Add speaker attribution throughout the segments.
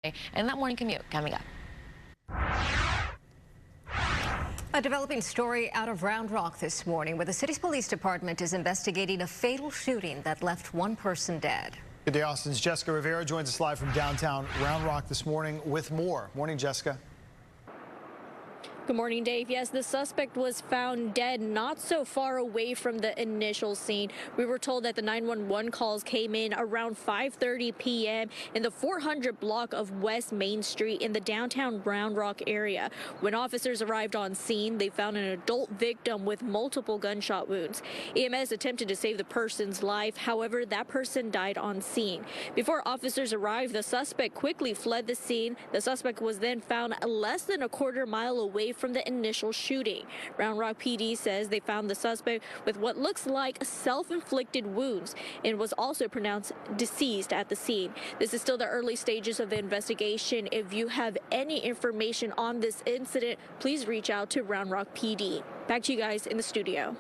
Speaker 1: And that morning commute coming up.
Speaker 2: A developing story out of Round Rock this morning, where the city's police department is investigating a fatal shooting that left one person dead.
Speaker 3: Good day, Austin's Jessica Rivera joins us live from downtown Round Rock this morning with more. Morning, Jessica.
Speaker 4: Good morning, Dave. Yes, the suspect was found dead not so far away from the initial scene. We were told that the 911 calls came in around 5:30 p.m. in the 400 block of West Main Street in the downtown Round Rock area. When officers arrived on scene, they found an adult victim with multiple gunshot wounds. EMS attempted to save the person's life. However, that person died on scene. Before officers arrived, the suspect quickly fled the scene. The suspect was then found less than a quarter mile away from the initial shooting. Round Rock PD says they found the suspect with what looks like self-inflicted wounds and was also pronounced deceased at the scene. This is still the early stages of the investigation. If you have any information on this incident, please reach out to Round Rock PD. Back to you guys in the studio.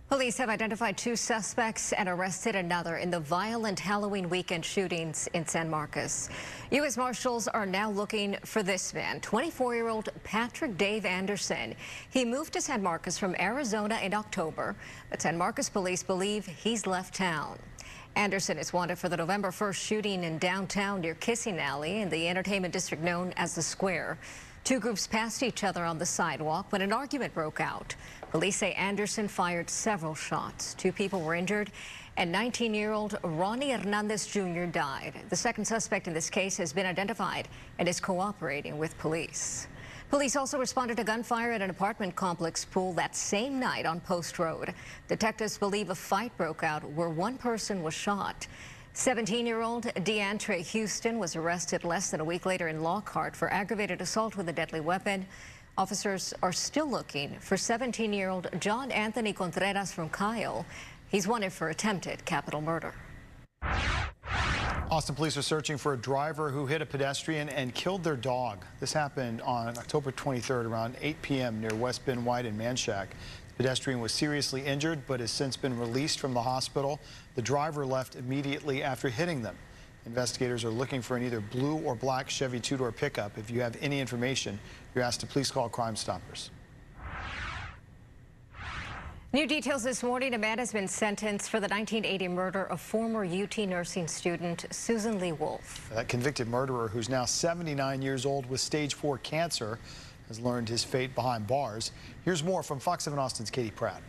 Speaker 2: Police have identified 2 suspects and arrested another in the violent Halloween weekend shootings in San Marcos. U.S. Marshals are now looking for this man, 24-year-old Patrick Dave Anderson. He moved to San Marcos from Arizona in October, but San Marcos police believe he's left town. Anderson is wanted for the November 1st shooting in downtown near Kissing Alley in the entertainment district known as The Square. 2 groups passed each other on the sidewalk when an argument broke out. Police say Anderson fired several shots. 2 people were injured, and 19-year-old Ronnie Hernandez Jr. died. The second suspect in this case has been identified and is cooperating with police. Police also responded to gunfire at an apartment complex pool that same night on Post Road. Detectives believe a fight broke out where one person was shot. 17-year-old DeAndre Houston was arrested less than a week later in Lockhart for aggravated assault with a deadly weapon. Officers are still looking for 17-year-old John Anthony Contreras from Kyle. He's wanted for attempted capital murder.
Speaker 3: Austin police are searching for a driver who hit a pedestrian and killed their dog. This happened on October 23rd around 8 p.m. near West Ben White in Manchac. The pedestrian was seriously injured but has since been released from the hospital. The driver left immediately after hitting them. Investigators are looking for an either blue or black Chevy 2-door pickup. If you have any information, you're asked to please call Crime Stoppers.
Speaker 2: New details this morning. A man has been sentenced for the 1980 murder of former UT nursing student Susan Lee Wolf.
Speaker 3: That convicted murderer, who's now 79 years old with stage 4 cancer, has learned his fate behind bars. Here's more from Fox 7 Austin's Katie Pratt.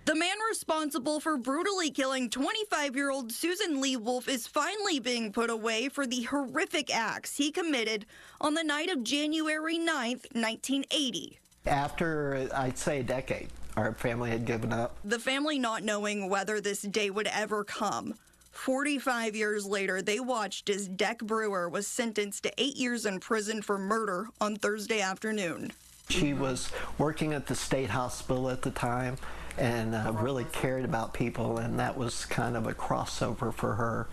Speaker 5: The man responsible for brutally killing 25-year-old Susan Lee Wolf is finally being put away for the horrific acts he committed on the night of January 9th, 1980.
Speaker 6: After, I'd say, a decade, our family had given up.
Speaker 5: The family not knowing whether this day would ever come. 45 years later, they watched as Deck Brewer was sentenced to 8 years in prison for murder on Thursday afternoon.
Speaker 6: She was working at the state hospital at the time and really cared about people, and that was kind of a crossover for her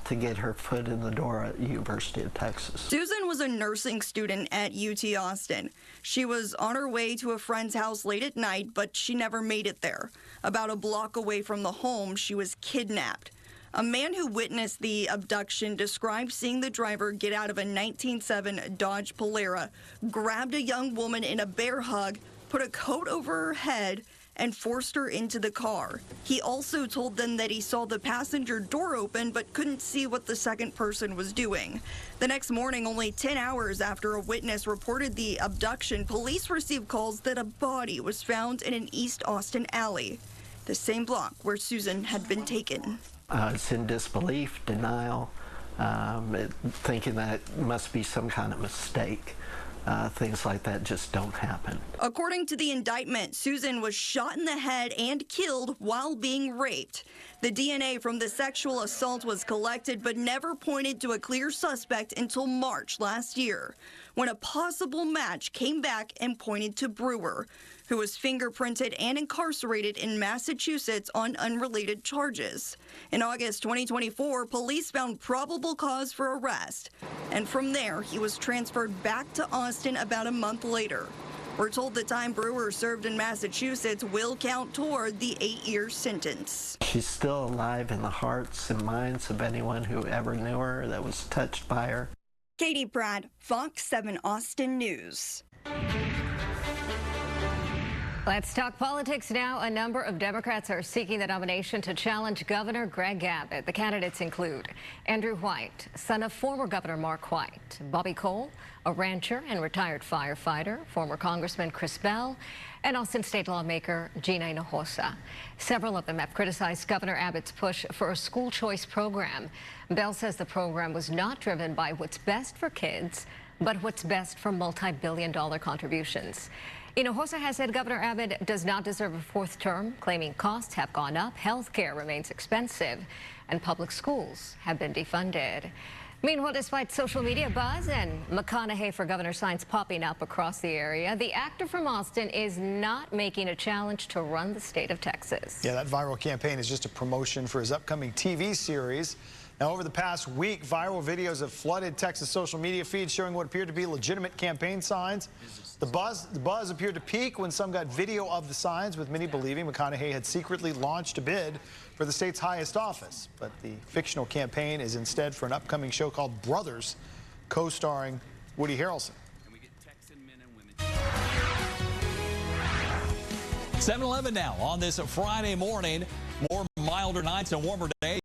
Speaker 6: to get her foot in the door at University of Texas.
Speaker 5: Susan was a nursing student at UT Austin. She was on her way to a friend's house late at night, but she never made it there. About a block away from the home, she was kidnapped. A man who witnessed the abduction described seeing the driver get out of a 1907 Dodge Polara, grabbed a young woman in a bear hug, put a coat over her head, and forced her into the car. He also told them that he saw the passenger door open but couldn't see what the second person was doing. The next morning, only 10 hours after a witness reported the abduction, police received calls that a body was found in an East Austin alley, the same block where Susan had been taken.
Speaker 6: It's in disbelief, denial, thinking that it must be some kind of mistake. Things like that just don't happen.
Speaker 5: According to the indictment, Susan was shot in the head and killed while being raped. The DNA from the sexual assault was collected but never pointed to a clear suspect until March last year, when a possible match came back and pointed to Brewer, who was fingerprinted and incarcerated in Massachusetts on unrelated charges. In August 2024, police found probable cause for arrest, and from there, he was transferred back to Austin about a month later. We're told the time Brewer served in Massachusetts will count toward the 8-year sentence.
Speaker 6: She's still alive in the hearts and minds of anyone who ever knew her that was touched by her.
Speaker 5: Katie Pratt, Fox 7 Austin News.
Speaker 2: Let's talk politics now. A number of Democrats are seeking the nomination to challenge Governor Greg Abbott. The candidates include Andrew White, son of former Governor Mark White, Bobby Cole, a rancher and retired firefighter, former Congressman Chris Bell, and Austin state lawmaker Gina Hinojosa. Several of them have criticized Governor Abbott's push for a school choice program. Bell says the program was not driven by what's best for kids, but what's best for multi-billion-dollar contributions. Hinojosa has said Governor Abbott does not deserve a fourth term, claiming costs have gone up, health care remains expensive, and public schools have been defunded. Meanwhile, despite social media buzz and McConaughey for governor signs popping up across the area, the actor from Austin is not making a challenge to run the state of Texas.
Speaker 3: Yeah, that viral campaign is just a promotion for his upcoming TV series. Now, over the past week, viral videos have flooded Texas social media feeds showing what appeared to be legitimate campaign signs. The buzz appeared to peak when some got video of the signs, with many believing McConaughey had secretly launched a bid for the state's highest office. But the fictional campaign is instead for an upcoming show called Brothers, co-starring Woody Harrelson.
Speaker 7: 7-Eleven now on this Friday morning. More milder nights and warmer days.